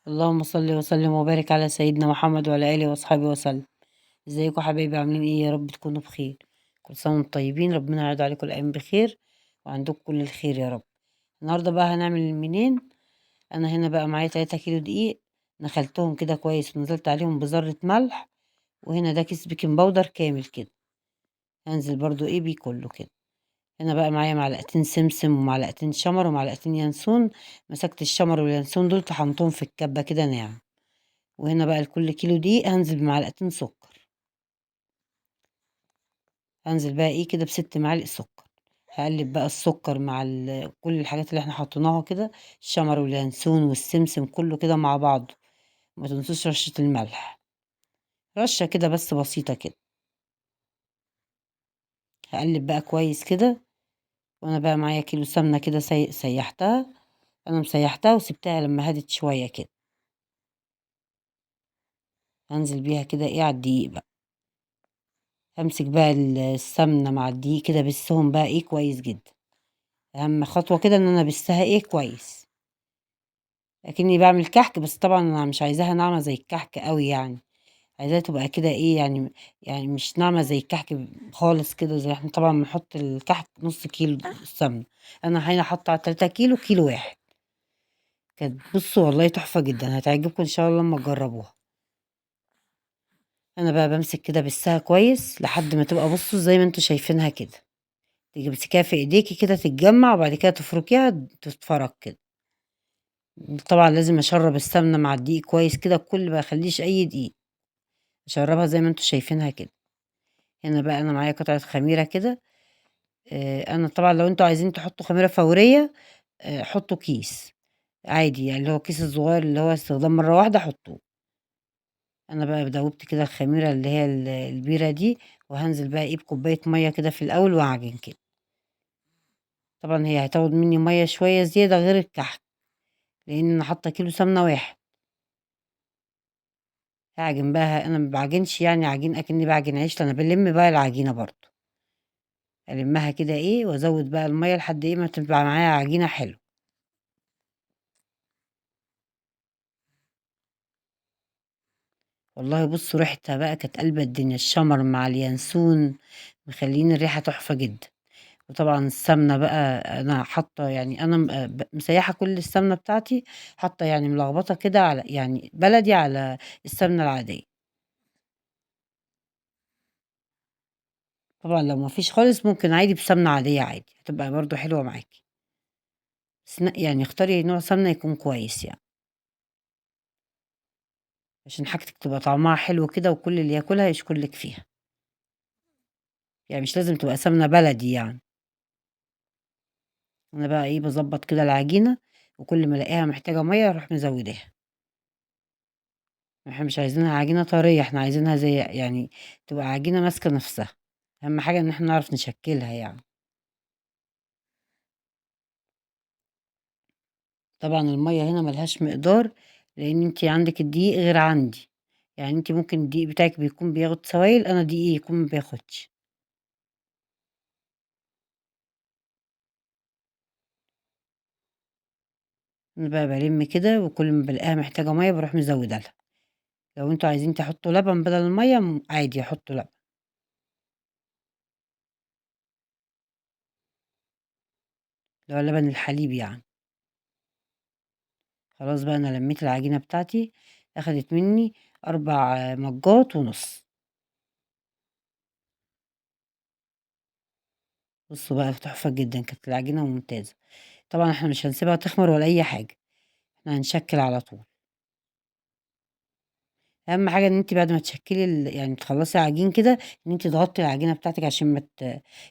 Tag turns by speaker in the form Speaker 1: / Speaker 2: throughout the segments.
Speaker 1: اللهم صل وسلم وبارك على سيدنا محمد وعلى آله وأصحابه وسلم. ازيكم حبايبي عاملين ايه؟ يا رب تكونوا بخير. كل سنة وانتم طيبين، ربنا يعود عليكم الأيام بخير وعندكم كل الخير يا رب. النهاردة بقى هنعمل المنين. أنا هنا بقى معايا 3 كيلو دقيق، نخلتهم كده كويس ونزلت عليهم بذرة ملح، وهنا ده كيس بيكنج باودر كامل كده، هنزل برضو ايه بيه كله كده. هنا بقى معايا معلقتين سمسم ومعلقتين شمر ومعلقتين ينسون، مسكت الشمر واليانسون دول طحنتهم في الكبة كده ناعم. وهنا بقى لكل كيلو دقيق هنزل بمعلقتين سكر، هنزل بقى ايه كده ب6 معالق سكر. هقلب بقى السكر مع كل الحاجات اللي احنا حطيناها كده، الشمر واليانسون والسمسم كله كده مع بعض. ما تنسوش رشة الملح، رشة كده بس بسيطة كده. هقلب بقى كويس كده. وانا بقى معايا كيلو سمنة كده سيحتها، انا مسيحتها وسبتها لما هدت شوية كده. هنزل بيها كده ايه على الدقيق بقى. همسك بقى السمنة مع الدقيق كده بسهم بقى ايه كويس جدا. اهم خطوة كده ان انا بسها ايه كويس، اكني بعمل كحك، بس طبعا انا مش عايزاها ناعمة زي الكحك قوي يعني، عايزاها تبقى كده ايه يعني مش ناعمة زي الكحك خالص كده، زي احنا طبعا بنحط الكحك نص كيلو سمنة. انا هنا حاطة على 3 كيلو كيلو واحد. كانت بصوا والله تحفة جدا، هتعجبكم ان شاء الله لما تجربوها. انا بقى بمسك كده بسها كويس لحد ما تبقى بصوا زي ما انتوا شايفينها كده، تيجي تمسكيها في ايديكي كده تتجمع، وبعد كده تفركيها تتفرك كده. طبعا لازم اشرب السمنة مع الدقيق كويس كده، بكل ما اخليش اي دقيق، اشربها زي ما انتوا شايفينها كده. هنا بقى انا معايا قطعة خميرة كده. انا طبعا لو انتوا عايزين تحطوا خميرة فورية، حطوا كيس عادي، يعني اللي هو الكيس الصغير اللي هو استخدام مرة واحدة حطوه. انا بقى دوبت كده الخميرة اللي هي البيرة دي، وهنزل بقى ايه بكوباية مية كده في الاول واعجن كده. طبعا هي هتاخد مني مية شوية زيادة غير الكحك، لان انا حاطة كيلو سمنة واحد. هاعجن بقى، انا ما بعجنش يعني عجين اكني بعجن عيش، انا بلم بقى العجينة برضو، المها كده ايه وازود بقى المية لحد ايه ما تبقى معايا عجينة حلو. والله بصوا ريحتها بقى كانت قلبة الدنيا، الشمر مع اليانسون مخلين الريحة تحفة جدا. وطبعا السمنة بقى، انا حاطة يعني انا مسيحة كل السمنة بتاعتي، حاطة يعني ملخبطة كده على يعني بلدي على السمنة العادية. طبعا لو ما فيش خالص ممكن عادي بسمنة عادية عادي، هتبقى برضو حلوة معاكي. بس يعني اختاري نوع سمنة يكون كويس يعني، عشان حاجتك تبقى طعمها حلو كده وكل اللي ياكلها يشكر لك فيها. يعني مش لازم تبقى سمنة بلدي يعني. انا بقى ايه بظبط كده العجينة، وكل ما الاقيها محتاجة مية اروح مزوداها. احنا مش عايزينها عجينة طرية، احنا عايزينها زي يعني تبقى عجينة ماسكة نفسها. اهم حاجة ان احنا نعرف نشكلها يعني. طبعا المية هنا ملهاش مقدار، لان انتي عندك الدقيق غير عندي. يعني انتي ممكن الدقيق بتاعك بيكون بياخد سوائل، انا دقيقي يكون ما بياخدش. انا بقى بلم كده، وكل ما بلاقيها محتاجة مية بروح مزودة لها. لو انتوا عايزين تحطوا لبن بدل المية عادي حطوا لبن. اللي هو لبن الحليب يعني. خلاص بقى انا لميت العجينة بتاعتي، اخدت مني 4 مجات ونص. بصوا بقى تحفة جدا، كانت العجينة ممتازة. طبعا احنا مش هنسيبها تخمر ولا اي حاجة، احنا هنشكل على طول. اهم حاجة ان انت بعد ما تشكلي يعني تخلصي عجين كده، ان انت تغطي العجينة بتاعتك عشان ما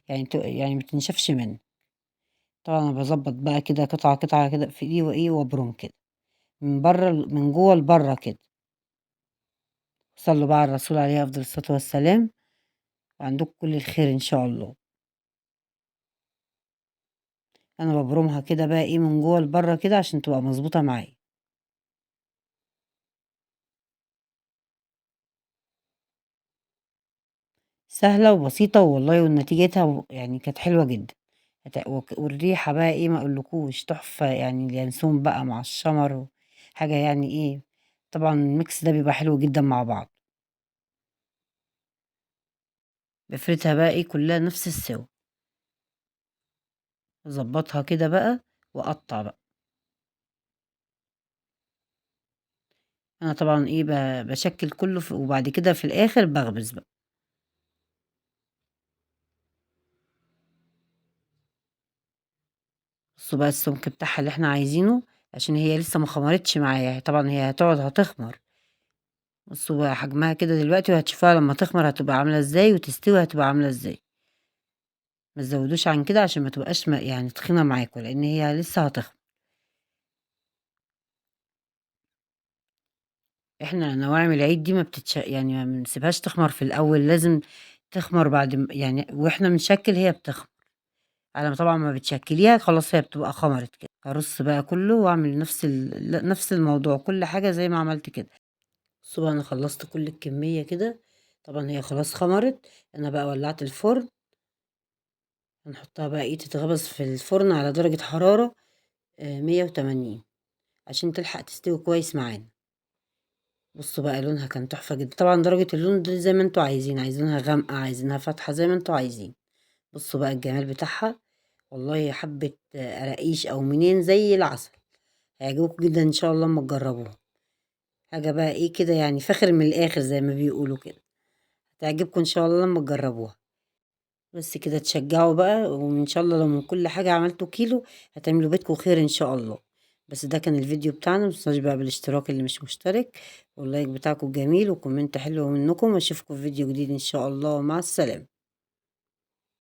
Speaker 1: يعني يعني ما تنشفش منه. طبعا انا بظبط بقى كده قطعة قطعة كده في ايدي وايه وابرم كده، من بره من جوه لبره كده. صلوا بقى على الرسول عليه افضل الصلاة والسلام، وعندكم كل الخير ان شاء الله. انا ببرمها كده بقى ايه من جوه لبره كده عشان تبقى مظبوطة معايا. سهلة وبسيطة والله، ونتيجتها يعني كانت حلوة جدا. والريحة بقى ايه ما اقولكوش تحفة، يعني اليانسون بقى مع الشمر، حاجة يعني إيه، طبعًا الميكس ده بيبقى حلو جدًا مع بعض. بافردها بقى إيه كلّها نفس السِوَى، أضبّطها كده بقى وأقطّع بقى. أنا طبعًا إيه باشكِّل كلّه وبعد كده في الآخر باخبز بقى. بُصّوا بقى السمك بتاعها اللي إحنا عايزينه، عشان هي لسه ما خمرتش معايا، طبعًا هي هتخمر. بُصّوا بقى حجمها كده دلوقتي وهتشوفوها لمّا تخمر هتبقى عاملة إزاي وتستوي هتبقى عاملة إزاي. ما تزوّدوش عن كده عشان ما تبقاش يعني تخينة معاكم، لإن هي لسه هتخمر. إحنا نواعم العيد دي ما يعني ما بنسيبهاش تخمر في الأول، لازم تخمر بعد يعني وإحنا بنشكِّل هي بتخمر، على ما طبعًا ما بتشكِّليها خلاص هي بتبقى خمرت كده. هارُص بقى كلّه وأعمل نفس الموضوع، كل حاجة زي ما عملت كده. بُصّوا بقى أنا خلّصت كل الكمية كده، طبعًا هي خلاص خمرت، أنا بقى ولّعت الفرن، هنحطها بقى إيه تتخبز في الفرن على درجة حرارة 180 عشان تلحق تستوي كويس معانا. بُصّوا بقى لونها كان تحفة جدًا، طبعًا درجة اللون دي زي ما أنتم عايزين، عايزينها غامقة، عايزينها فاتحة، زي ما أنتم عايزين. بُصّوا بقى الجمال بتاعها، والله حبّة قراقيش أو منين زي العسل، هيعجبوكم جدًا إن شاء الله أمّا تجرّبوها. حاجة بقى إيه كده يعني فاخر من الآخر زي ما بيقولوا كده، هتعجبكم إن شاء الله لمّا تجرّبوها. بس كده تشجّعوا بقى وإن شاء الله لو من كل حاجة عملتوا كيلو هتعملوا بيتكم خير إن شاء الله. بس ده كان الفيديو بتاعنا، متنسوش بقى بالاشتراك اللي مش مشترك، واللايك بتاعكم جميل وكومنت حلو منكم، واشوفكم في فيديو جديد إن شاء الله، مع السلامة.